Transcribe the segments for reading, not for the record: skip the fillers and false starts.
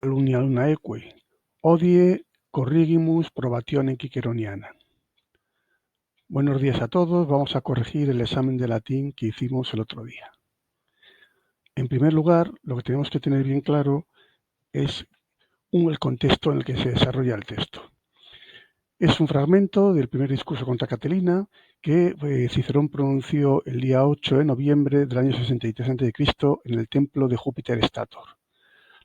Lunia lunaeque, odie corrigimus probationem ciceroniana. Buenos días a todos. Vamos a corregir el examen de latín que hicimos el otro día. En primer lugar, lo que tenemos que tener bien claro es el contexto en el que se desarrolla el texto. Es un fragmento del primer discurso contra Catelina que Cicerón pronunció el día 8 de noviembre del año 63 a.C. en el templo de Júpiter Stator.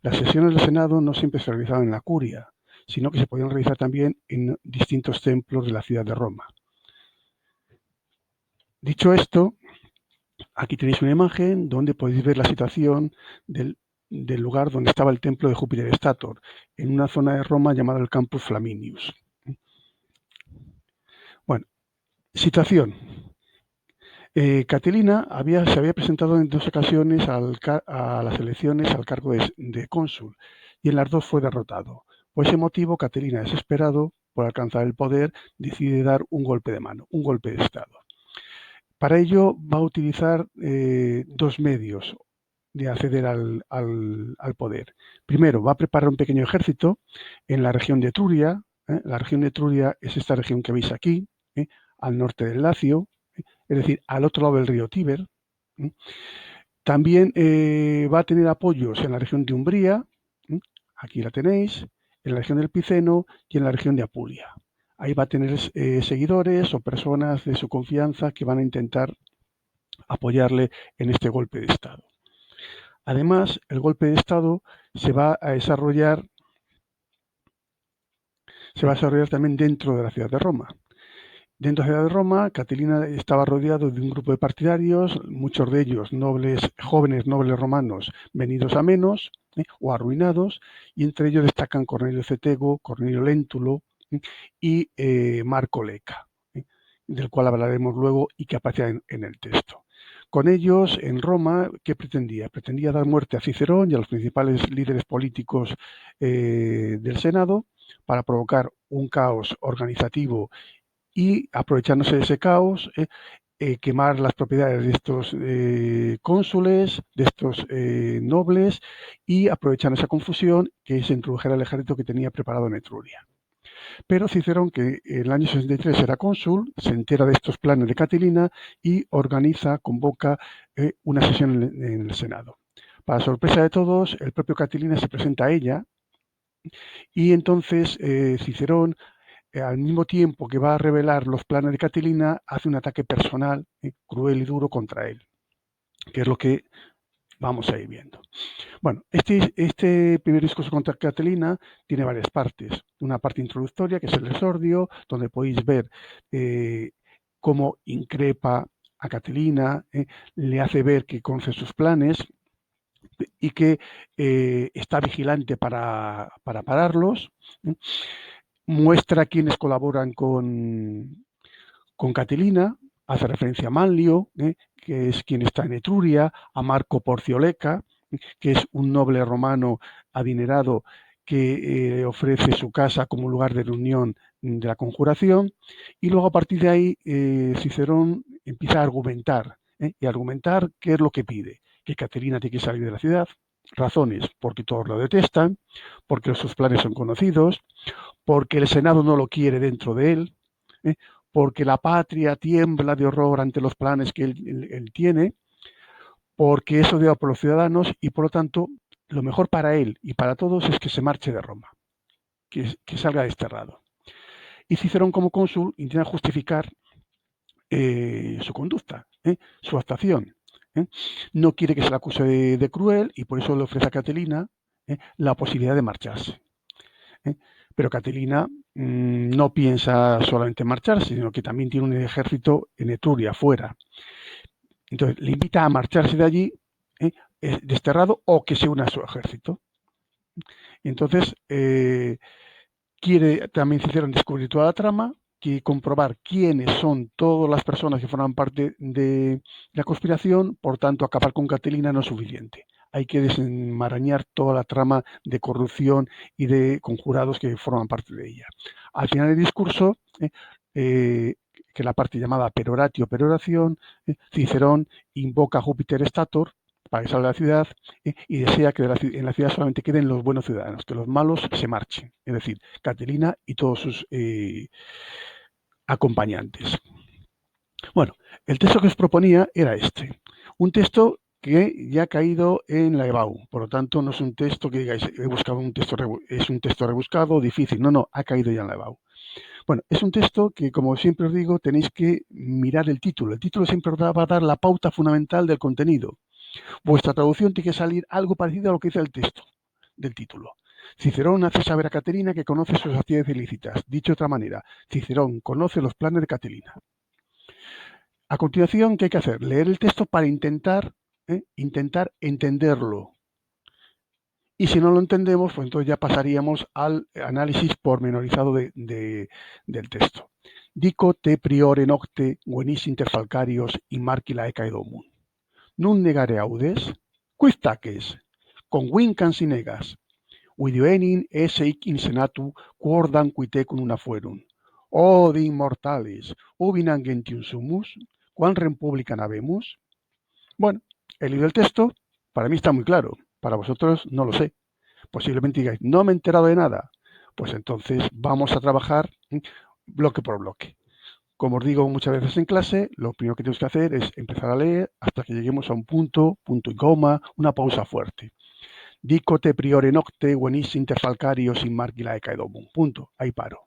Las sesiones del Senado no siempre se realizaban en la curia, sino que se podían realizar también en distintos templos de la ciudad de Roma. Dicho esto, aquí tenéis una imagen donde podéis ver la situación del lugar donde estaba el templo de Júpiter Stator, en una zona de Roma llamada el Campus Flaminius. Bueno, situación. Catelina se había presentado en 2 ocasiones a las elecciones al cargo de cónsul, y en las 2 fue derrotado. Por ese motivo, Catelina, desesperado por alcanzar el poder, decide dar un golpe de mano, un golpe de Estado. Para ello va a utilizar 2 medios de acceder al poder. Primero, va a preparar un pequeño ejército en la región de Etruria. La región de Etruria es esta región que veis aquí, al norte del Lacio, es decir, al otro lado del río Tíber. También va a tener apoyos en la región de Umbría, aquí la tenéis, en la región del Piceno y en la región de Apulia. Ahí va a tener seguidores o personas de su confianza que van a intentar apoyarle en este golpe de Estado. Además, el golpe de Estado se va a desarrollar también dentro de la ciudad de Roma. Dentro de la ciudad de Roma, Catelina estaba rodeado de un grupo de partidarios, muchos de ellos jóvenes nobles romanos venidos a menos o arruinados, y entre ellos destacan Cornelio Cetego, Cornelio Léntulo y Marco Leca, del cual hablaremos luego y que aparece en el texto. Con ellos, en Roma, ¿qué pretendía? Pretendía dar muerte a Cicerón y a los principales líderes políticos del Senado para provocar un caos organizativo y, aprovechándose de ese caos, quemar las propiedades de estos cónsules, de estos nobles, y aprovechando esa confusión que se introdujera el ejército que tenía preparado en Etruria. Pero Cicerón, que en el año 63 era cónsul, se entera de estos planes de Catilina y convoca una sesión en el Senado. Para sorpresa de todos, el propio Catilina se presenta a ella y entonces Cicerón, al mismo tiempo que va a revelar los planes de Catilina, hace un ataque personal, cruel y duro contra él, que es lo que vamos a ir viendo. Bueno, este primer discurso contra Catelina tiene varias partes. Una parte introductoria, que es el exordio, donde podéis ver cómo increpa a Catelina, le hace ver que conoce sus planes y que está vigilante para pararlos. Muestra quienes colaboran con Catelina, hace referencia a Manlio, que es quien está en Etruria, a Marco Porcio Leca, que es un noble romano adinerado que ofrece su casa como lugar de reunión de la conjuración, y luego a partir de ahí Cicerón empieza a argumentar, y argumentar qué es lo que pide, que Caterina tiene que salir de la ciudad, razones, porque todos lo detestan, porque sus planes son conocidos, porque el Senado no lo quiere dentro de él, porque la patria tiembla de horror ante los planes que él tiene, porque es odiado por los ciudadanos y por lo tanto lo mejor para él y para todos es que se marche de Roma, que salga desterrado. Y Cicerón como cónsul intenta justificar su conducta, su actuación. No quiere que se le acuse de cruel y por eso le ofrece a Catelina la posibilidad de marcharse. Pero Catelina no piensa solamente marcharse, sino que también tiene un ejército en Etruria, afuera. Entonces le invita a marcharse de allí, desterrado, o que se una a su ejército. Entonces quiere también Cicerón descubrir toda la trama, quiere comprobar quiénes son todas las personas que forman parte de la conspiración, por tanto acabar con Catelina no es suficiente. Hay que desenmarañar toda la trama de corrupción y de conjurados que forman parte de ella. Al final del discurso, que la parte llamada peroratio, peroración, Cicerón invoca a Júpiter Stator para que salga de la ciudad, y desea que en la ciudad solamente queden los buenos ciudadanos, que los malos se marchen. Es decir, Catilina y todos sus acompañantes. Bueno, el texto que os proponía era este. Un texto que ya ha caído en la EBAU. Por lo tanto, no es un texto que digáis, he buscado un texto, es un texto rebuscado, difícil. No, no, ha caído ya en la EBAU. Bueno, es un texto que, como siempre os digo, tenéis que mirar el título. El título siempre os va a dar la pauta fundamental del contenido. Vuestra traducción tiene que salir algo parecido a lo que dice el texto del título. Cicerón hace saber a Caterina que conoce sus actividades ilícitas. Dicho de otra manera, Cicerón conoce los planes de Caterina. A continuación, ¿qué hay que hacer? Leer el texto para intentar entenderlo. Y si no lo entendemos, pues entonces ya pasaríamos al análisis pormenorizado del texto. Dico te priore nocte venis interfalcarios in marcila ecaedomum. Nun negare audes, quis taces, convincans sinegas, vidioenin esse hic in senatu quordam quitecum una fuerum. Odi immortales, ubinam gentium sumus, quam republican habemus. Bueno, he leído el texto, para mí está muy claro, para vosotros no lo sé. Posiblemente digáis, no me he enterado de nada. Pues entonces vamos a trabajar bloque por bloque. Como os digo muchas veces en clase, lo primero que tenemos que hacer es empezar a leer hasta que lleguemos a un punto y coma, una pausa fuerte. Dico te priore nocte venis interfalcarios in margila ecaedomum. Punto. Ahí paro.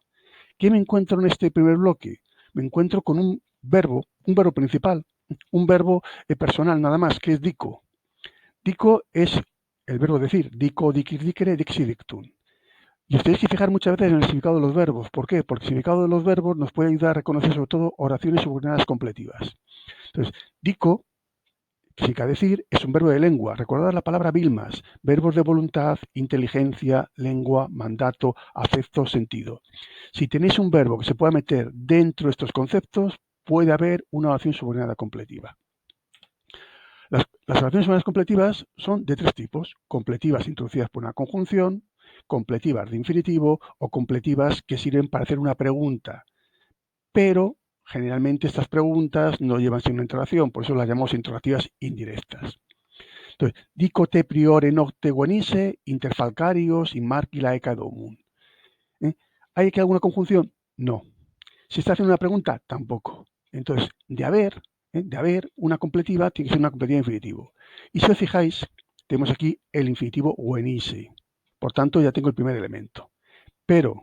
¿Qué me encuentro en este primer bloque? Me encuentro con un verbo principal, un verbo personal nada más, que es dico. Dico es el verbo decir, dico, dicir, dicere, dixi, dictum. Y os tenéis que fijar muchas veces en el significado de los verbos. ¿Por qué? Porque el significado de los verbos nos puede ayudar a reconocer sobre todo oraciones subordinadas completivas. Entonces, dico, significa decir, es un verbo de lengua. Recordad la palabra bilmas, verbos de voluntad, inteligencia, lengua, mandato, afecto, sentido. Si tenéis un verbo que se pueda meter dentro de estos conceptos, puede haber una oración subordinada completiva. Las oraciones subordinadas completivas son de tres tipos: completivas introducidas por una conjunción, completivas de infinitivo o completivas que sirven para hacer una pregunta. Pero generalmente estas preguntas no llevan sin una interrogación, por eso las llamamos interrogativas indirectas. Entonces, dico te priore nocte venisse, interfalcarios in margila ecaedomum. ¿Hay que alguna conjunción? No. ¿Se está haciendo una pregunta? Tampoco. Entonces, de haber una completiva, tiene que ser una completiva de infinitivo. Y si os fijáis, tenemos aquí el infinitivo venisse. Por tanto, ya tengo el primer elemento. Pero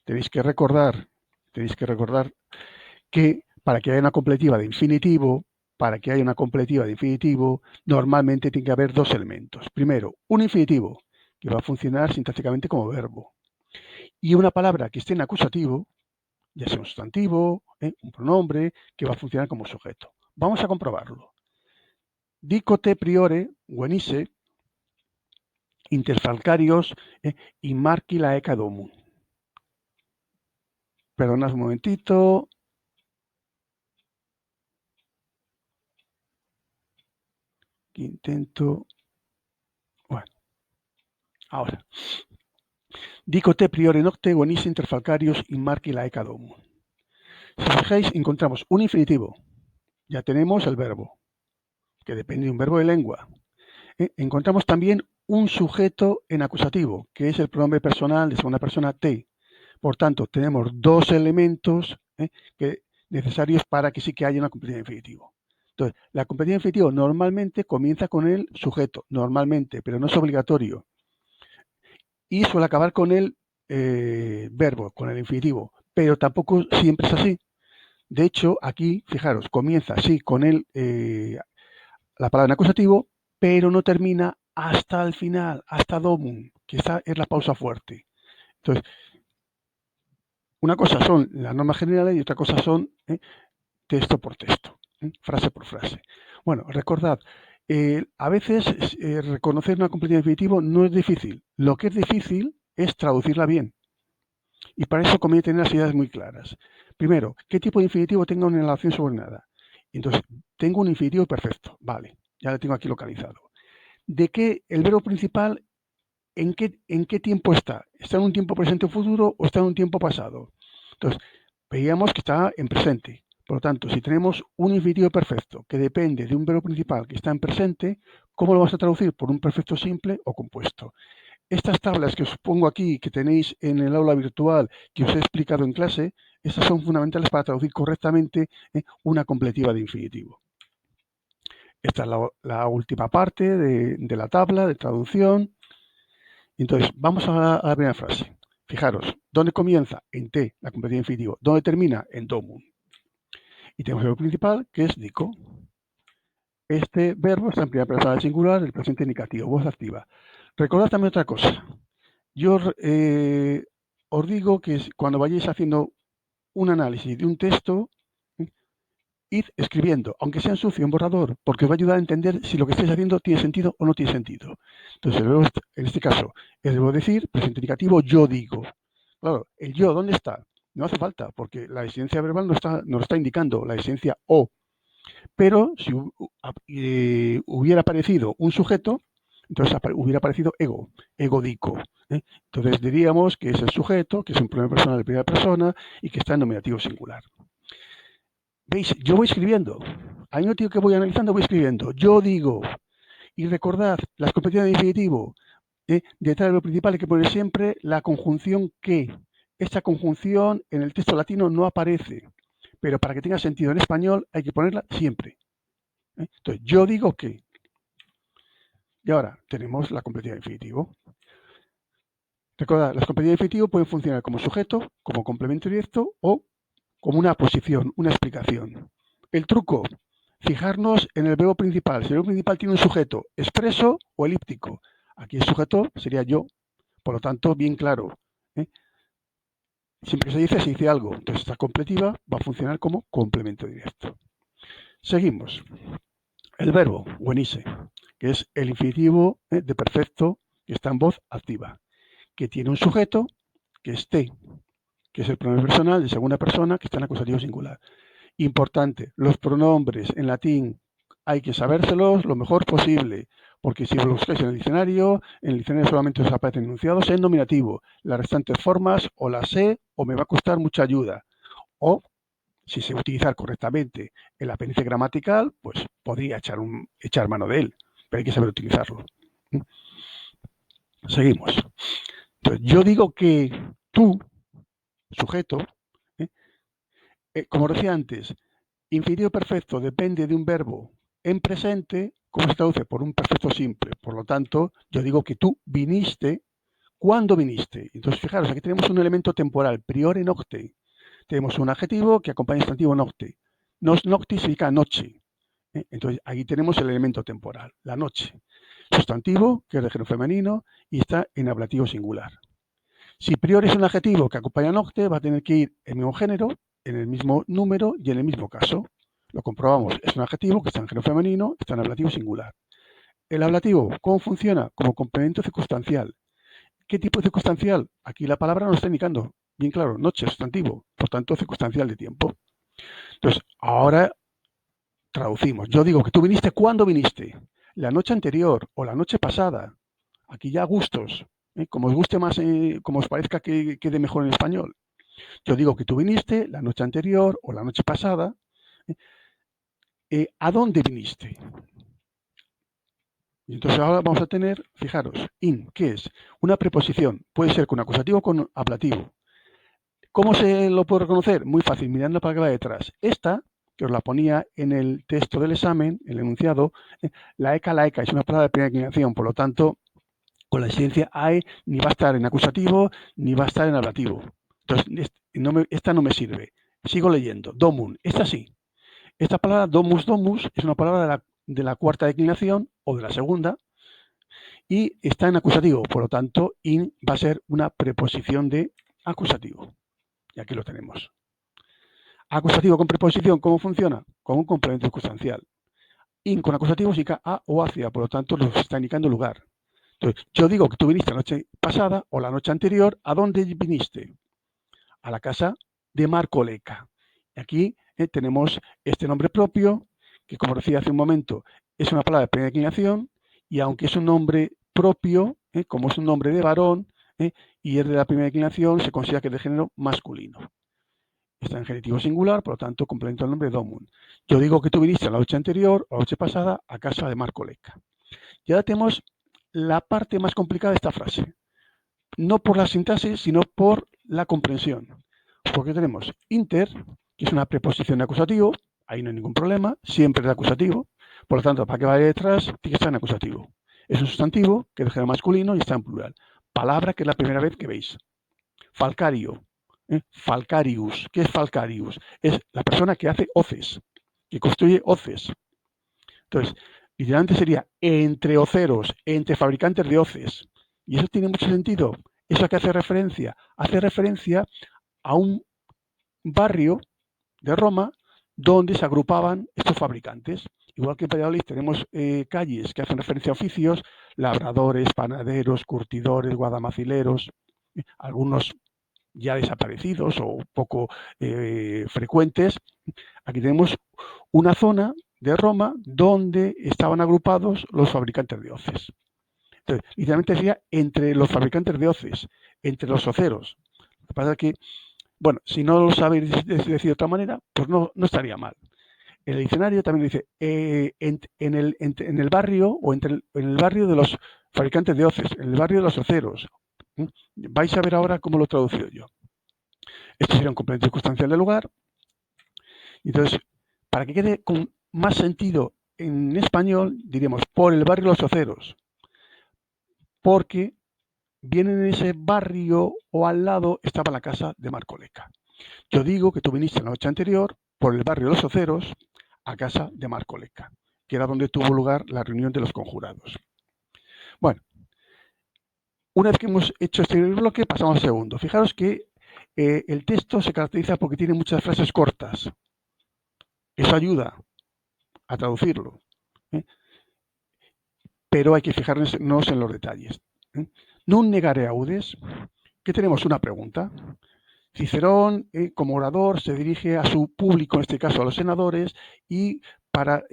tenéis que recordar que para que haya una completiva de infinitivo, normalmente tiene que haber dos elementos. Primero, un infinitivo, que va a funcionar sintácticamente como verbo. Y una palabra que esté en acusativo, ya sea un sustantivo, un pronombre, que va a funcionar como sujeto. Vamos a comprobarlo. Dico te priore venisse interfalcarios in margila ecaedomum. Perdonad un momentito. Intento. Bueno, ahora. Dico te priore nocte venis interfalcarios in margila ecaedomum. Si fijáis, encontramos un infinitivo. Ya tenemos el verbo, que depende de un verbo de lengua. Encontramos también un sujeto en acusativo, que es el pronombre personal de segunda persona te. Por tanto, tenemos dos elementos necesarios para que sí que haya una completiva de infinitivo. Entonces, la completiva de infinitivo normalmente comienza con el sujeto, normalmente, pero no es obligatorio. Y suele acabar con el verbo, con el infinitivo, pero tampoco siempre es así. De hecho, aquí, fijaros, comienza así con la palabra en acusativo, pero no termina hasta el final, hasta domum, que esa es la pausa fuerte. Entonces, una cosa son las normas generales y otra cosa son texto por texto, frase por frase. Bueno, recordad, a veces reconocer una completiva de infinitivo no es difícil. Lo que es difícil es traducirla bien. Y para eso conviene tener las ideas muy claras. Primero, ¿qué tipo de infinitivo tenga una relación subordinada? Entonces, tengo un infinitivo perfecto. Vale, ya lo tengo aquí localizado. ¿De qué el verbo principal, en qué tiempo está? ¿Está en un tiempo presente o futuro o está en un tiempo pasado? Entonces, veíamos que está en presente. Por lo tanto, si tenemos un infinitivo perfecto que depende de un verbo principal que está en presente, ¿Cómo lo vas a traducir? Por un perfecto simple o compuesto. Estas tablas que os pongo aquí, que tenéis en el aula virtual, que os he explicado en clase, estas son fundamentales para traducir correctamente una completiva de infinitivo. Esta es la última parte de la tabla de traducción. Entonces, vamos a la primera frase. Fijaros, ¿dónde comienza? En T, la completiva de infinitivo. ¿Dónde termina? En domun. Y tenemos el verbo principal, que es dico. Este verbo está en primera persona del singular, del presente indicativo, voz activa. Recordad también otra cosa. Yo os digo que cuando vayáis haciendo un análisis de un texto, id escribiendo, aunque sea en sucio, en borrador, porque os va a ayudar a entender si lo que estáis haciendo tiene sentido o no tiene sentido. Entonces, el verbo, en este caso, el verbo decir, presente indicativo, yo digo. Claro, el yo, ¿dónde está? No hace falta, porque la esencia verbal nos lo está indicando, la esencia o. Pero si hubiera aparecido un sujeto, entonces hubiera aparecido ego, egodico. Entonces diríamos que es el sujeto, que es un pronombre personal de primera persona y que está en nominativo singular. ¿Veis? Yo voy escribiendo. Al mismo tiempo que voy analizando, voy escribiendo. Yo digo. Y recordad, las competiciones de infinitivo. Detrás de lo principal hay que poner siempre la conjunción que. Esta conjunción en el texto latino no aparece. Pero para que tenga sentido en español hay que ponerla siempre. Entonces, yo digo que. Y ahora tenemos la competición de infinitivo. Recordad, las competiciones de infinitivo pueden funcionar como sujeto, como complemento directo o como una posición, una explicación. El truco, fijarnos en el verbo principal. Si el verbo principal tiene un sujeto expreso o elíptico. Aquí el sujeto sería yo. Por lo tanto, bien claro. Siempre que se dice algo. Entonces, esta completiva va a funcionar como complemento directo. Seguimos. El verbo, wenise, que es el infinitivo de perfecto que está en voz activa, que tiene un sujeto que es te, que es el pronombre personal de segunda persona que está en acusativo singular. Importante, los pronombres en latín hay que sabérselos lo mejor posible, porque si lo buscáis en el diccionario solamente os aparecen enunciados en nominativo. Las restantes formas o las sé o me va a costar mucha ayuda. O, si se utilizar correctamente el apéndice gramatical, pues podría echar mano de él, pero hay que saber utilizarlo. Seguimos. Entonces, yo digo que tú, sujeto, como decía antes, infinitivo perfecto depende de un verbo en presente, como se traduce por un perfecto simple. Por lo tanto, yo digo que tú viniste. ¿Cuándo viniste? Entonces, fijaros, aquí tenemos un elemento temporal, priore nocte. Tenemos un adjetivo que acompaña el sustantivo nocte. Nos nocti significa noche. Entonces, aquí tenemos el elemento temporal, la noche. Sustantivo, que es de género femenino, y está en ablativo singular. Si prior es un adjetivo que acompaña nocte, va a tener que ir en el mismo género, en el mismo número y en el mismo caso. Lo comprobamos, es un adjetivo que está en género femenino, está en ablativo singular. El ablativo, ¿cómo funciona? Como complemento circunstancial. ¿Qué tipo de circunstancial? Aquí la palabra nos está indicando, bien claro, noche, sustantivo, por tanto, circunstancial de tiempo. Entonces, ahora traducimos. Yo digo que tú viniste, ¿cuándo viniste? La noche anterior o la noche pasada. Aquí ya gustos. Como os guste más, como os parezca que quede mejor en español. Yo digo que tú viniste la noche anterior o la noche pasada. ¿A dónde viniste? Y entonces ahora vamos a tener, fijaros, in, ¿qué es? Una preposición. Puede ser con acusativo o con ablativo. ¿Cómo se lo puedo reconocer? Muy fácil, mirando la palabra detrás. Esta, que os la ponía en el texto del examen, el enunciado, laeca, es una palabra de primera inclinación, por lo tanto, con la existencia AE ni va a estar en acusativo ni va a estar en ablativo. Entonces, esta no me sirve. Sigo leyendo. Domun, esta sí. Esta palabra, domus, es una palabra de la cuarta declinación o de la segunda y está en acusativo. Por lo tanto, in va a ser una preposición de acusativo. Y aquí lo tenemos. Acusativo con preposición, ¿cómo funciona? Con un complemento circunstancial. In con acusativo significa a o hacia, por lo tanto nos está indicando lugar. Entonces, yo digo que tú viniste la noche pasada o la noche anterior. ¿A dónde viniste? A la casa de Marco Leca. Y aquí tenemos este nombre propio, que como decía hace un momento, es una palabra de primera inclinación, y aunque es un nombre propio, como es un nombre de varón, y es de la primera inclinación, se considera que es de género masculino. Está en genitivo singular, por lo tanto, complemento el nombre domun. Yo digo que tú viniste la noche anterior o la noche pasada a casa de Marco Leca. Y ahora tenemos la parte más complicada de esta frase. No por la sintaxis, sino por la comprensión. Porque tenemos inter, que es una preposición de acusativo, ahí no hay ningún problema, siempre es de acusativo, por lo tanto, para que vaya detrás, tiene que estar en acusativo. Es un sustantivo que es de género masculino y está en plural. Palabra que es la primera vez que veis. Falcario, Falcarius. ¿Qué es Falcarius? Es la persona que hace hoces, que construye hoces. Entonces, literalmente sería entre hoceros, entre fabricantes de hoces. Y eso tiene mucho sentido. ¿Eso a qué hace referencia? Hace referencia a un barrio de Roma donde se agrupaban estos fabricantes. Igual que en Valladolid tenemos calles que hacen referencia a oficios, labradores, panaderos, curtidores, guadamacileros, algunos ya desaparecidos o poco frecuentes. Aquí tenemos una zona de Roma donde estaban agrupados los fabricantes de hoces. Entonces, literalmente sería entre los fabricantes de hoces, entre los hoceros. Lo que pasa es que, bueno, si no lo sabéis decir de otra manera, pues no estaría mal. En el diccionario también dice en el barrio o en el barrio de los fabricantes de hoces, en el barrio de los hoceros. Vais a ver ahora cómo lo he traducido yo. Esto sería un complemento circunstancial del lugar. Entonces, para que quede con más sentido en español, diríamos por el barrio de los hoceros, porque bien en ese barrio o al lado estaba la casa de Marcoleca. Yo digo que tú viniste la noche anterior por el barrio de los Oceros a casa de Marcoleca, que era donde tuvo lugar la reunión de los conjurados. Bueno, una vez que hemos hecho este bloque, pasamos al segundo. Fijaros que el texto se caracteriza porque tiene muchas frases cortas. Eso ayuda a traducirlo, ¿eh? Pero hay que fijarnos en los detalles. Non negare audes, que tenemos una pregunta. Cicerón, como orador, se dirige a su público, en este caso a los senadores, y para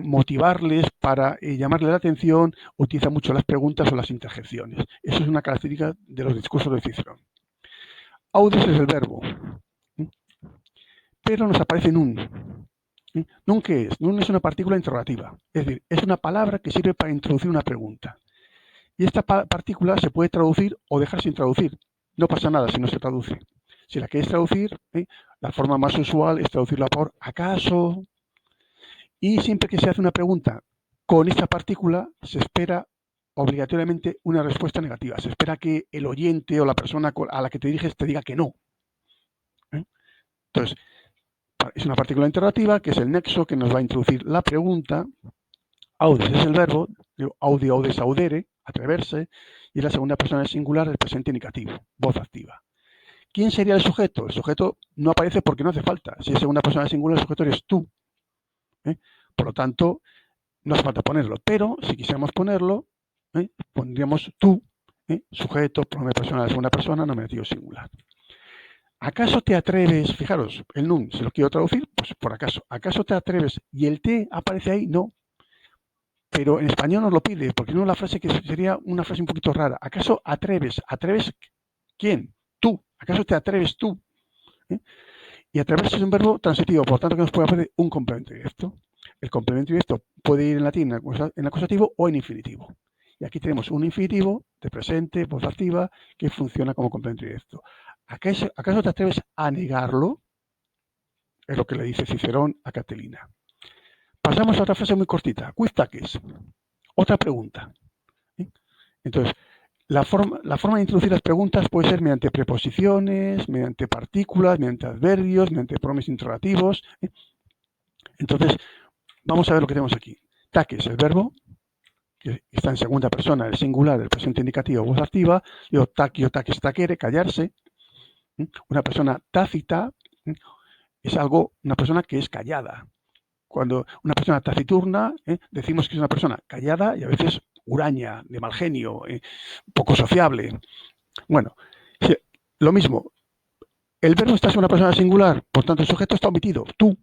motivarles, para llamarle la atención, utiliza mucho las preguntas o las interjecciones. Eso es una característica de los discursos de Cicerón. Audes es el verbo, pero nos aparece nun. Nun, ¿qué es? Nun es una partícula interrogativa, es decir, es una palabra que sirve para introducir una pregunta. Y esta partícula se puede traducir o dejar sin traducir. No pasa nada si no se traduce. Si la quieres traducir, la forma más usual es traducirla por acaso. Y siempre que se hace una pregunta con esta partícula, se espera obligatoriamente una respuesta negativa. Se espera que el oyente o la persona a la que te diriges te diga que no. Entonces, es una partícula interrogativa que es el nexo que nos va a introducir la pregunta. Audes es el verbo, audi, audes, audere, atreverse, y la segunda persona del singular el presente indicativo, voz activa. ¿Quién sería el sujeto? El sujeto no aparece porque no hace falta. Si es segunda persona del singular, el sujeto eres tú. Por lo tanto, no hace falta ponerlo. Pero si quisiéramos ponerlo, pondríamos tú, sujeto, pronombre personal de segunda persona, nominativo singular. ¿Acaso te atreves? Fijaros, el nun, si lo quiero traducir, pues por acaso. ¿Acaso te atreves? Y el te aparece ahí, no. Pero en español nos lo pide, porque no la frase que sería una frase un poquito rara. ¿Acaso atreves? ¿Atreves quién? Tú. ¿Acaso te atreves tú? Y atreverse es un verbo transitivo, por tanto que nos puede aparecer un complemento directo. El complemento directo puede ir en latín en acusativo o en infinitivo. Y aquí tenemos un infinitivo de presente, voz activa, que funciona como complemento directo. ¿Acaso te atreves a negarlo? Es lo que le dice Cicerón a Catelina. Pasamos a otra frase muy cortita. Quid taces? Otra pregunta. Entonces, la forma de introducir las preguntas puede ser mediante preposiciones, mediante partículas, mediante adverbios, mediante pronombres interrogativos. Entonces, vamos a ver lo que tenemos aquí. Taques, el verbo, que está en segunda persona, el singular, el presente indicativo, voz activa. Yo taquio, taques, taquere, callarse. Una persona tácita es una persona que es callada. Cuando una persona taciturna, decimos que es una persona callada y a veces huraña, de mal genio, poco sociable. Bueno, lo mismo. El verbo está en una persona singular, por tanto el sujeto está omitido, tú.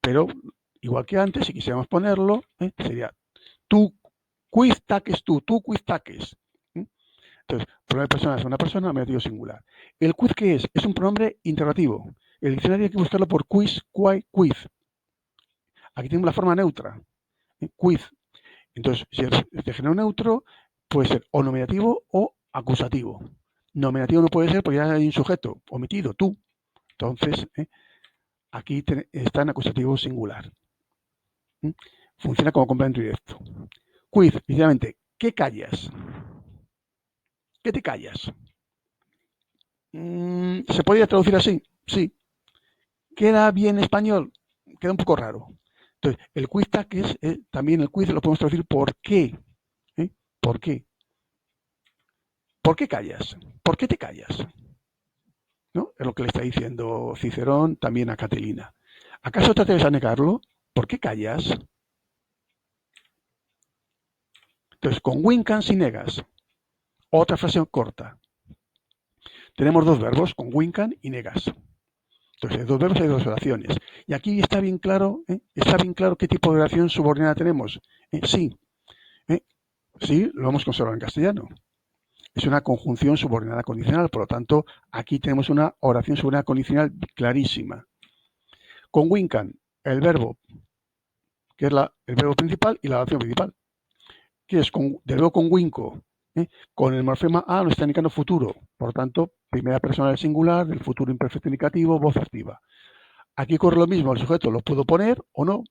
Pero, igual que antes, si quisiéramos ponerlo, sería tú quid taques tú quid taques. Entonces, pronombre personal es una persona, nominativo singular. ¿El quid qué es? Es un pronombre interrogativo. El diccionario hay que buscarlo por quiz, quid. Aquí tenemos la forma neutra. Quid. Entonces, si es de género neutro, puede ser o nominativo o acusativo. Nominativo no puede ser porque ya hay un sujeto omitido, tú. Entonces, aquí está en acusativo singular. Funciona como complemento directo. Quiz, literalmente, ¿qué callas? ¿Qué te callas? ¿Se podría traducir así? Sí. ¿Queda bien español? Queda un poco raro. Entonces, el quiz tag es también el quiz lo podemos traducir por qué. ¿Por qué? ¿Por qué callas? ¿Por qué te callas? ¿No? Es lo que le está diciendo Cicerón también a Catelina. ¿Acaso te atreves a negarlo? ¿Por qué callas? Entonces, con Wincan si negas. Otra frase corta. Tenemos dos verbos, con Wincan y negas. Entonces, hay dos verbos y dos oraciones. Y aquí está bien claro qué tipo de oración subordinada tenemos. Sí, sí, lo hemos conservado en castellano. Es una conjunción subordinada condicional, por lo tanto, aquí tenemos una oración subordinada condicional clarísima. Con Wincan, el verbo, que es el verbo principal y la oración principal. Que es del verbo con winco, con el morfema a nos está indicando futuro. Por lo tanto, primera persona del singular, del futuro imperfecto indicativo, voz activa. Aquí ocurre lo mismo, el sujeto lo puedo poner o no.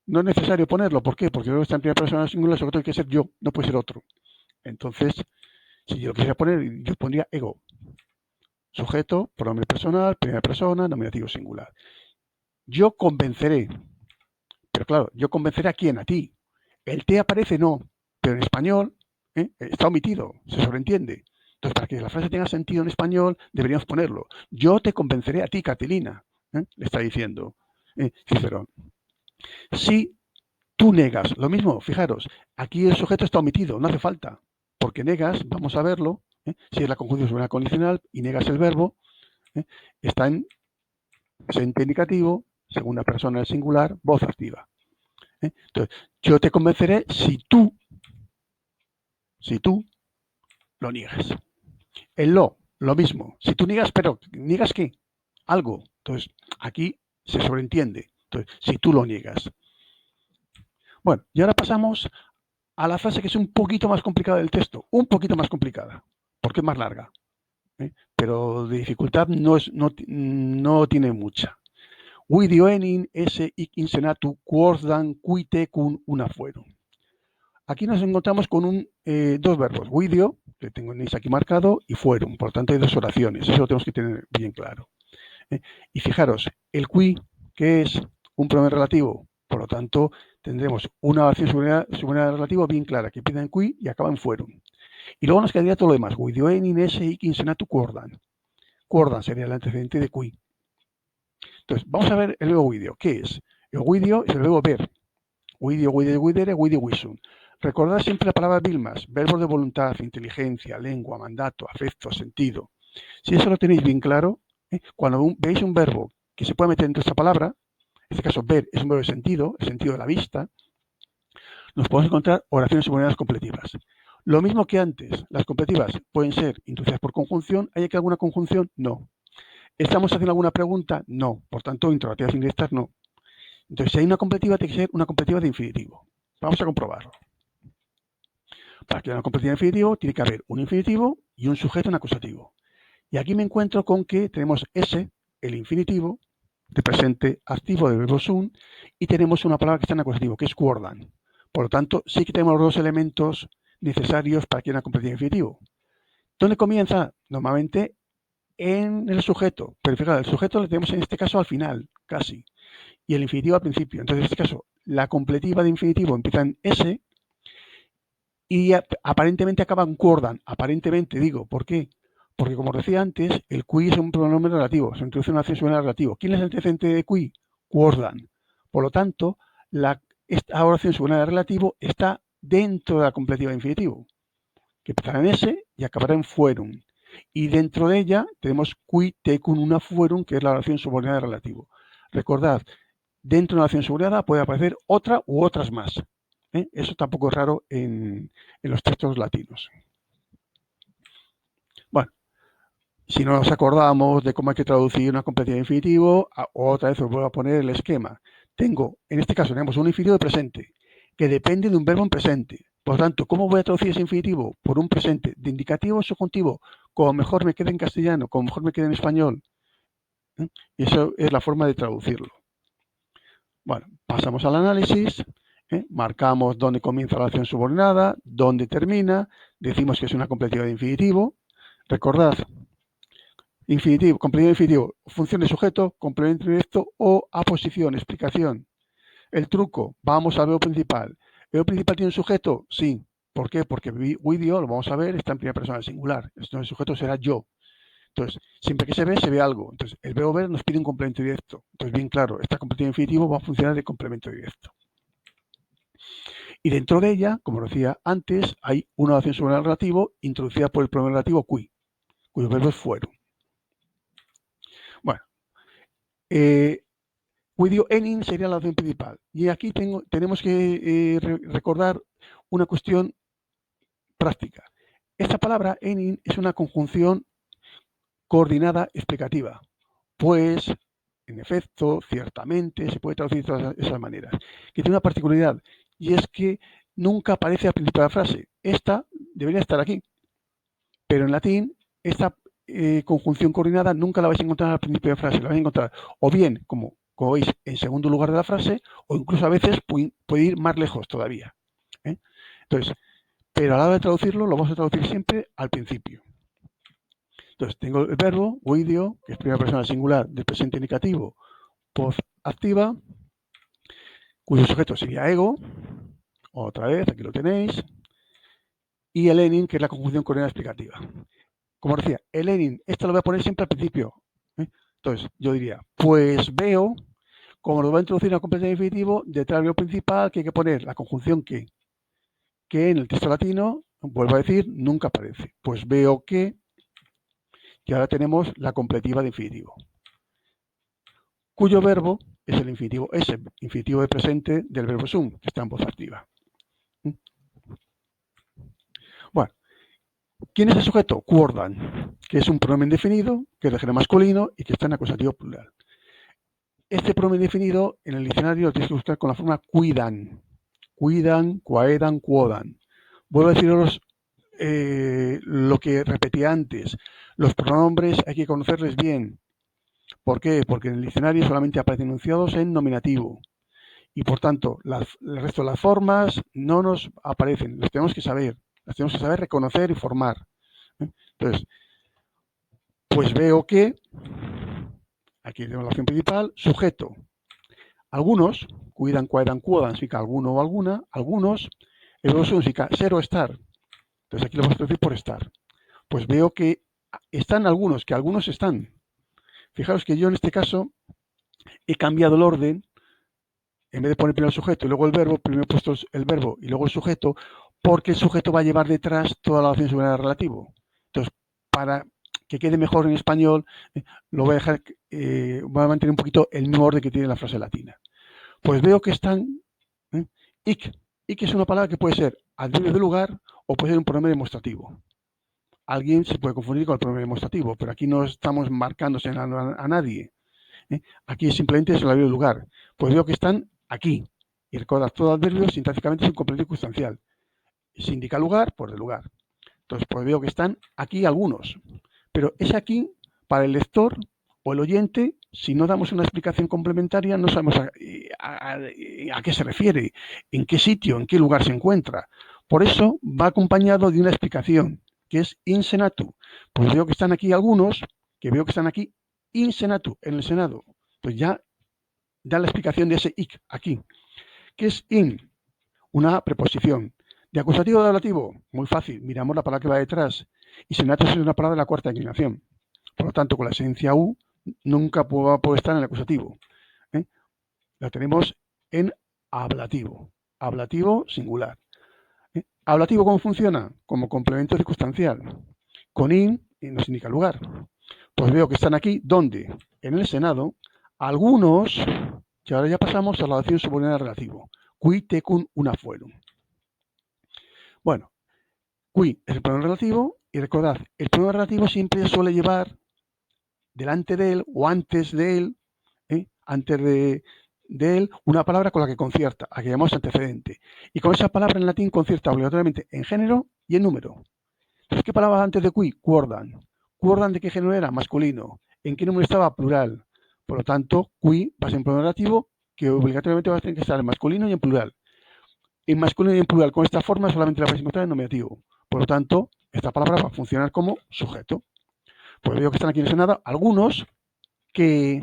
No es necesario ponerlo. ¿Por qué? Porque el verbo está en primera persona del singular, el sujeto tiene que ser yo, no puede ser otro. Entonces, si yo lo quisiera poner, yo pondría ego. Sujeto, pronombre personal, primera persona, nominativo singular. Yo convenceré. Pero claro, yo convenceré a quién, a ti. El te aparece no, pero en español está omitido, se sobreentiende. Entonces, para que la frase tenga sentido en español, deberíamos ponerlo. Yo te convenceré a ti, Catelina, le está diciendo Cicerón. Si tú negas, lo mismo, fijaros, aquí el sujeto está omitido, no hace falta, porque negas, vamos a verlo, si es la conjunción sobre una condicional y negas el verbo, está en presente indicativo, segunda persona del singular, voz activa. Entonces, yo te convenceré si tú lo niegas. El lo mismo. Si tú niegas, pero ¿niegas qué? Algo. Entonces, aquí se sobreentiende. Entonces, si tú lo niegas. Bueno, y ahora pasamos a la frase que es un poquito más complicada del texto. Un poquito más complicada, porque es más larga. Pero de dificultad no tiene mucha. Video enin esse hic insenatu quorsdan quite cun una fueron. Aquí nos encontramos con dos verbos, video, que tenéis aquí marcado, y fueron. Por lo tanto, hay dos oraciones. Eso lo tenemos que tener bien claro. Y fijaros, el qui, que es un pronombre relativo, por lo tanto, tendremos una oración subordinada relativo bien clara, que empieza en qui y acaba en fueron. Y luego nos quedaría todo lo demás. Video enin esse hic insenatu quordan. Quordan sería el antecedente de qui. Entonces, vamos a ver el verbo video. ¿Qué es? El video es el verbo ver. Video, videre, video, wisum. Recordad siempre la palabra bilmas, verbos de voluntad, inteligencia, lengua, mandato, afecto, sentido. Si eso lo tenéis bien claro, cuando veis un verbo que se puede meter dentro de esta palabra, en este caso ver es un verbo de sentido, el sentido de la vista, nos podemos encontrar oraciones subordinadas completivas. Lo mismo que antes, las completivas pueden ser introducidas por conjunción. ¿Hay aquí alguna conjunción? No. ¿Estamos haciendo alguna pregunta? No. Por tanto, interrogativas indirectas no. Entonces, si hay una completiva, tiene que ser una completiva de infinitivo. Vamos a comprobarlo. Para que haya una completiva de infinitivo, tiene que haber un infinitivo y un sujeto en acusativo. Y aquí me encuentro con que tenemos ese, el infinitivo, de presente activo del verbo sun, y tenemos una palabra que está en acusativo, que es quordan. Por lo tanto, sí que tenemos los dos elementos necesarios para que haya una completiva de infinitivo. ¿Dónde comienza? Normalmente en el sujeto. Pero fíjate, el sujeto lo tenemos en este caso al final, casi. Y el infinitivo al principio. Entonces, en este caso, la completiva de infinitivo empieza en S y aparentemente acaba en quordan. Aparentemente, digo, ¿por qué? Porque, como decía antes, el qui es un pronombre relativo, se introduce una acción subordinada relativo. ¿Quién es el antecedente de qui? Quordan. Por lo tanto, esta oración subordinada relativo está dentro de la completiva de infinitivo, que empezará en S y acabará en fueron. Y dentro de ella tenemos qui tecun una fueron, que es la oración subordinada relativo. Recordad, dentro de una oración subordinada puede aparecer otra u otras más. Eso tampoco es raro en los textos latinos. Bueno, si no nos acordamos de cómo hay que traducir una completiva de infinitivo, otra vez os voy a poner el esquema. En este caso tenemos un infinitivo de presente. que depende de un verbo en presente. Por lo tanto, ¿cómo voy a traducir ese infinitivo? Por un presente de indicativo o subjuntivo, como mejor me quede en castellano, como mejor me quede en español. Y eso es la forma de traducirlo. Bueno, pasamos al análisis, marcamos dónde comienza la acción subordinada, dónde termina, decimos que es una completiva de infinitivo. Recordad, infinitivo, complemento infinitivo, función de sujeto, complemento directo o aposición, explicación. El truco, vamos al verbo principal. ¿El verbo principal tiene un sujeto? Sí. ¿Por qué? Porque video, lo vamos a ver, está en primera persona singular. Entonces el sujeto será yo. Entonces, siempre que se ve algo. Entonces, el verbo ver nos pide un complemento directo. Entonces, bien claro, esta complemento infinitivo va a funcionar de complemento directo. Y dentro de ella, como decía antes, hay una oración sobre el relativo introducida por el pronombre relativo qui, cuyos verbos fueron. Bueno, Quidio enin sería la oración principal. Y aquí tenemos que recordar una cuestión práctica. Esta palabra enin es una conjunción coordinada explicativa. Pues, en efecto, ciertamente, se puede traducir de todas esas maneras. Que tiene una particularidad, y es que nunca aparece al principio de la frase. Esta debería estar aquí. Pero en latín, esta conjunción coordinada nunca la vais a encontrar al principio de la frase. La vais a encontrar o bien, como veis, en segundo lugar de la frase, o incluso a veces puede ir más lejos todavía. Entonces, pero a la hora de traducirlo, lo vamos a traducir siempre al principio. Entonces, tengo el verbo, video, que es primera persona singular del presente indicativo, post activa, cuyo sujeto sería ego, otra vez, aquí lo tenéis, y el enin, que es la conjunción coordinada explicativa. Como decía, el enin, esto lo voy a poner siempre al principio. Entonces, yo diría, pues veo, como lo voy a introducir en el complemento definitivo, detrás del verbo principal que hay que poner la conjunción que en el texto latino, vuelvo a decir, nunca aparece. Pues veo que ahora tenemos la completiva de infinitivo, cuyo verbo es el infinitivo S, infinitivo de presente del verbo sum, que está en voz activa. Bueno, ¿quién es el sujeto? Cuordan, que es un pronombre definido, que es de género masculino y que está en acusativo plural. Este pronombre definido en el diccionario lo tienes que buscar con la forma cuidan. Cuidan, cuaedan, cuodan. Vuelvo a deciros lo que repetí antes. Los pronombres hay que conocerles bien. ¿Por qué? Porque en el diccionario solamente aparecen enunciados en nominativo. Y por tanto, el resto de las formas no nos aparecen. Las tenemos que saber. Las tenemos que saber reconocer y formar. Entonces, pues veo que, aquí tenemos la opción principal, sujeto. Algunos, cuidan, cuidan, cuodan, significa alguno o alguna. Algunos, el verbo significa ser o estar. Entonces aquí lo vamos a traducir por estar. Pues veo que están algunos, que algunos están. Fijaros que yo en este caso he cambiado el orden. En vez de poner primero el sujeto y luego el verbo, primero he puesto el verbo y luego el sujeto, porque el sujeto va a llevar detrás toda la oración subordinada relativo. Entonces, para que quede mejor en español, lo voy a dejar, voy a mantener un poquito el mismo orden que tiene la frase latina. Pues veo que están ic. Ic es una palabra que puede ser adverbio de lugar o puede ser un pronombre demostrativo. Alguien se puede confundir con el pronombre demostrativo, pero aquí no estamos marcándose a nadie. Aquí simplemente es el adverbio de lugar. Pues veo que están aquí. Y recordad, todo adverbio sintácticamente es un complemento circunstancial. Si indica lugar, pues de lugar. Entonces, pues veo que están aquí algunos. Pero es aquí, para el lector o el oyente, si no damos una explicación complementaria, no sabemos a qué se refiere, en qué sitio, en qué lugar se encuentra. Por eso va acompañado de una explicación, que es in senatu. Pues veo que están aquí algunos, que veo que están aquí in senatu, en el Senado. Pues ya da la explicación de ese ic aquí. ¿Qué es in? Una preposición. ¿De acusativo o de ablativo? Muy fácil. Miramos la palabra que va detrás. Y senatus es una palabra de la cuarta declinación. Por lo tanto, con la esencia u nunca puede estar en el acusativo. La tenemos en ablativo. Ablativo singular. ¿Ablativo cómo funciona? Como complemento circunstancial. Con in nos indica lugar. Pues veo que están aquí, ¿dónde? En el Senado. Algunos, que ahora ya pasamos a la oración subordinada relativo. Qui tecum una fuerum. Bueno, qui es el pronombre relativo y recordad, el pronombre relativo siempre suele llevar delante de él o antes de él, antes de de él una palabra con la que concierta, a que llamamos antecedente. Y con esa palabra en latín concierta obligatoriamente en género y en número. Entonces, ¿qué palabra antes de qui? Quordam. ¿Quordam de qué género era? Masculino. ¿En qué número estaba? Plural. Por lo tanto, qui va a ser un pronombre relativo que obligatoriamente va a tener que estar en masculino y en plural. En masculino y en plural con esta forma solamente la vais a encontrar en nominativo. Por lo tanto, esta palabra va a funcionar como sujeto. Pues veo que están aquí en Senado algunos que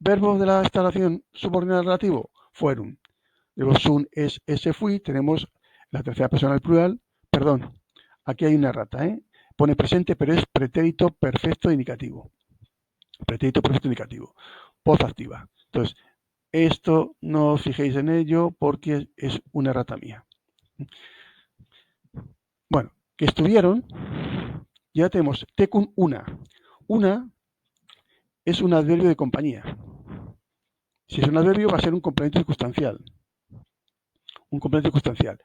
verbos de la instalación subordinada al relativo fueron. Luego sun, es, ese, fui. Tenemos la tercera persona del plural. Perdón, aquí hay una errata, ¿eh? Pone presente, pero es pretérito perfecto indicativo. Pretérito perfecto indicativo. Voz activa. Entonces, esto no os fijéis en ello porque es una errata mía. Bueno, que estuvieron, ya tenemos tecun una. Una es un adverbio de compañía. Si es un adverbio va a ser un complemento circunstancial. Un complemento circunstancial.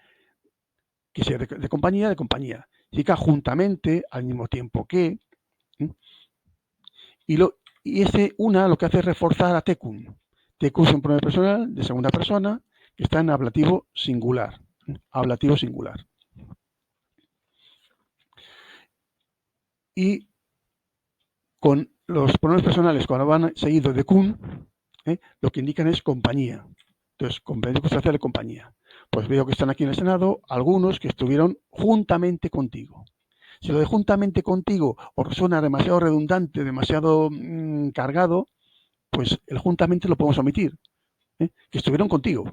Que sea de compañía, de compañía. Significa juntamente, al mismo tiempo que. ¿eh? Y ese una lo que hace es reforzar a tecun. Tecun es un pronombre personal de segunda persona que está en ablativo singular. Ablativo singular. Y con los pronombres personales, cuando van seguidos de kun, lo que indican es compañía. Entonces, complemento circunstancial de compañía. Pues veo que están aquí en el Senado algunos que estuvieron juntamente contigo. Si lo de juntamente contigo os suena demasiado redundante, demasiado cargado, pues el juntamente lo podemos omitir. Que estuvieron contigo.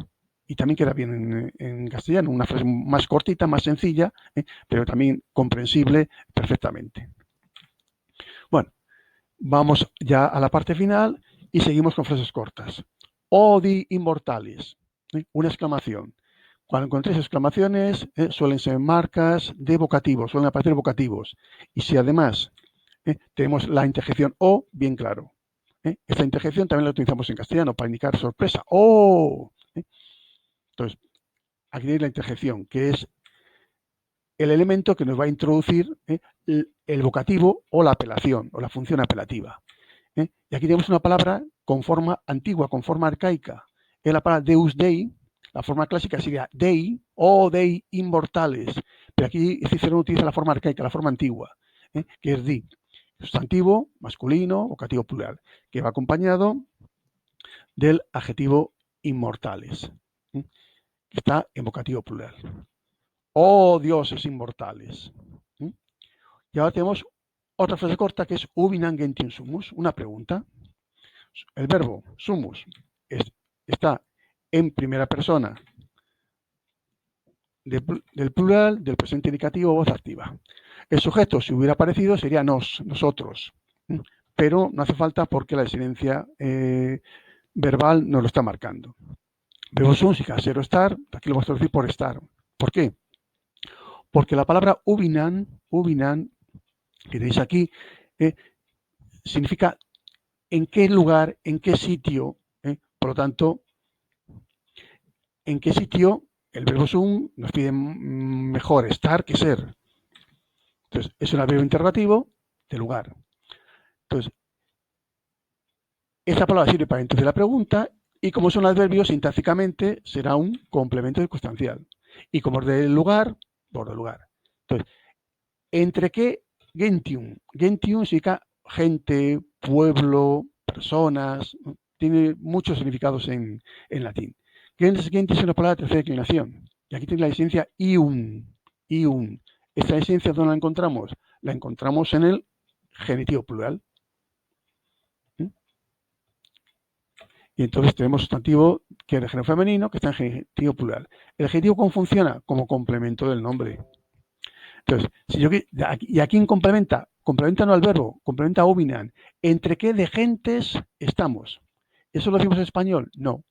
Y también queda bien en castellano, una frase más cortita, más sencilla, pero también comprensible perfectamente. Bueno, vamos ya a la parte final y seguimos con frases cortas. Odi immortalis, una exclamación. Cuando encontréis exclamaciones, suelen ser marcas de vocativos, suelen aparecer vocativos. Y si además tenemos la interjección o, bien claro. Esta interjección también la utilizamos en castellano para indicar sorpresa. ¡Oh! Entonces, aquí tenéis la interjección, que es el elemento que nos va a introducir el vocativo o la apelación, o la función apelativa. Y aquí tenemos una palabra con forma antigua, con forma arcaica. Es la palabra deus dei. La forma clásica sería dei o dei immortales. Pero aquí Cicero utiliza la forma arcaica, la forma antigua, que es di. Sustantivo, masculino, vocativo plural, que va acompañado del adjetivo inmortales, que está en vocativo plural. Oh, dioses inmortales. Y ahora tenemos otra frase corta que es ubinam gentium sumus, una pregunta. El verbo sumus está en primera persona del plural, del presente indicativo, voz activa. El sujeto, si hubiera aparecido, sería nos, nosotros. Pero no hace falta porque la desinencia verbal nos lo está marcando. Verbo sum significa ser o estar, aquí lo vamos a traducir por estar. ¿Por qué? Porque la palabra ubinam, que tenéis aquí, significa en qué lugar, en qué sitio. Por lo tanto, en qué sitio el verbo sum nos pide mejor estar que ser. Entonces, es un adverbio interrogativo de lugar. Entonces, esta palabra sirve para introducir la pregunta y como son adverbios, sintácticamente será un complemento circunstancial. Y como es del lugar, por del lugar. Entonces, ¿entre qué gentium? Gentium significa gente, pueblo, personas, tiene muchos significados en latín. Gentium es una palabra de tercera declinación. Y aquí tiene la esencia ium. Esta esencia, ¿dónde la encontramos? La encontramos en el genitivo plural. Y entonces tenemos sustantivo que es de género femenino, que está en genitivo plural. ¿El genitivo cómo funciona? Como complemento del nombre. Entonces, si yo, ¿y a quién complementa? Complementa no al verbo, complementa a ubinam. ¿Entre qué de gentes estamos? ¿Eso lo decimos en español? No.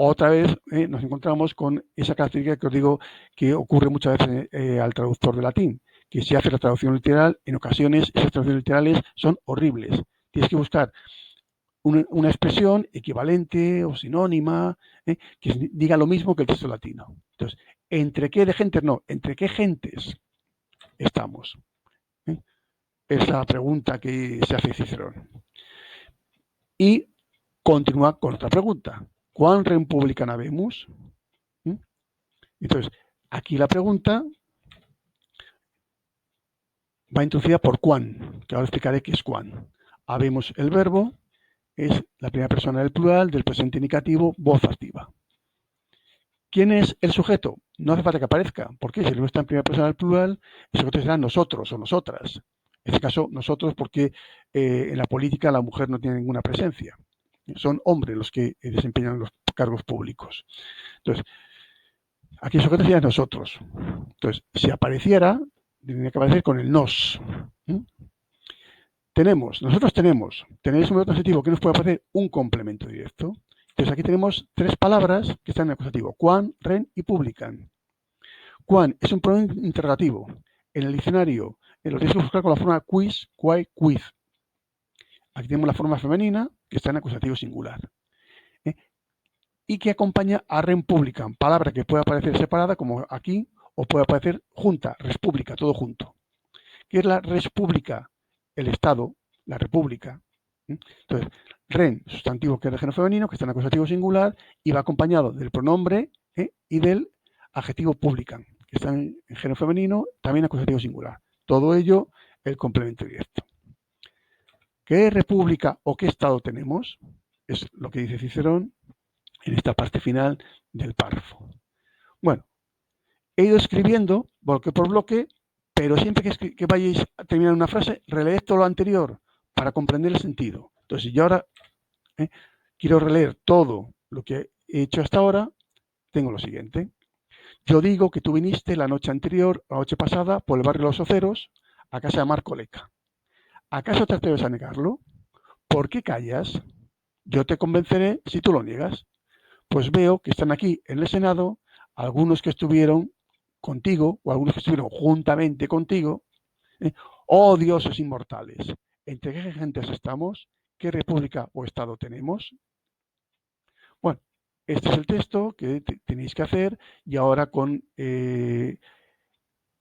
Otra vez nos encontramos con esa característica que os digo que ocurre muchas veces al traductor de latín, que si hace la traducción literal, en ocasiones esas traducciones literales son horribles. Tienes que buscar una expresión equivalente o sinónima que diga lo mismo que el texto latino. Entonces, ¿entre qué de gentes? No, ¿entre qué gentes estamos? Esa pregunta que se hace Cicerón. Y continúa con otra pregunta. ¿Cuán republicana habemus? Entonces, aquí la pregunta va introducida por cuán, que ahora explicaré qué es cuán. Habemos el verbo, es la primera persona del plural, del presente indicativo, voz activa. ¿Quién es el sujeto? No hace falta que aparezca, porque si el verbo está en primera persona del plural, el sujeto será nosotros o nosotras. En este caso, nosotros, porque en la política la mujer no tiene ninguna presencia. Son hombres los que desempeñan los cargos públicos. Entonces, aquí el sujeto sería nosotros. Entonces, si apareciera, tendría que aparecer con el nos. Nosotros tenemos, tenéis un verbo transitivo que nos puede aparecer un complemento directo. Entonces aquí tenemos tres palabras que están en el acusativo: cuán, ren y publican. Cuán es un pronombre interrogativo. En el diccionario lo tienes que buscar con la forma quiz, quai, quiz. Aquí tenemos la forma femenina que está en acusativo singular. Y que acompaña a ren publican, palabra que puede aparecer separada como aquí o puede aparecer junta, res pública, todo junto. ¿Qué es la res pública? El Estado, la República. Entonces, ren, sustantivo que es de género femenino, que está en acusativo singular, y va acompañado del pronombre y del adjetivo publican, que está en género femenino, también acusativo singular. Todo ello, el complemento directo. ¿Qué república o qué Estado tenemos? Es lo que dice Cicerón en esta parte final del párrafo. Bueno, he ido escribiendo bloque por bloque, pero siempre que vayáis a terminar una frase, releed todo lo anterior para comprender el sentido. Entonces, si yo ahora quiero releer todo lo que he hecho hasta ahora, tengo lo siguiente. Yo digo que tú viniste la noche anterior, la noche pasada, por el barrio de Los Oceros, a casa de Marco Leca. ¿Acaso te atreves a negarlo? ¿Por qué callas? Yo te convenceré si tú lo niegas. Pues veo que están aquí en el Senado algunos que estuvieron contigo o algunos que estuvieron juntamente contigo. Oh dioses inmortales, ¿entre qué gentes estamos? ¿Qué república o estado tenemos? Bueno, este es el texto que tenéis que hacer y ahora con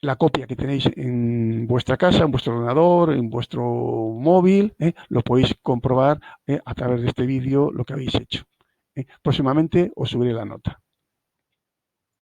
la copia que tenéis en vuestra casa, en vuestro ordenador, en vuestro móvil, lo podéis comprobar a través de este vídeo lo que habéis hecho. Próximamente os subiré la nota.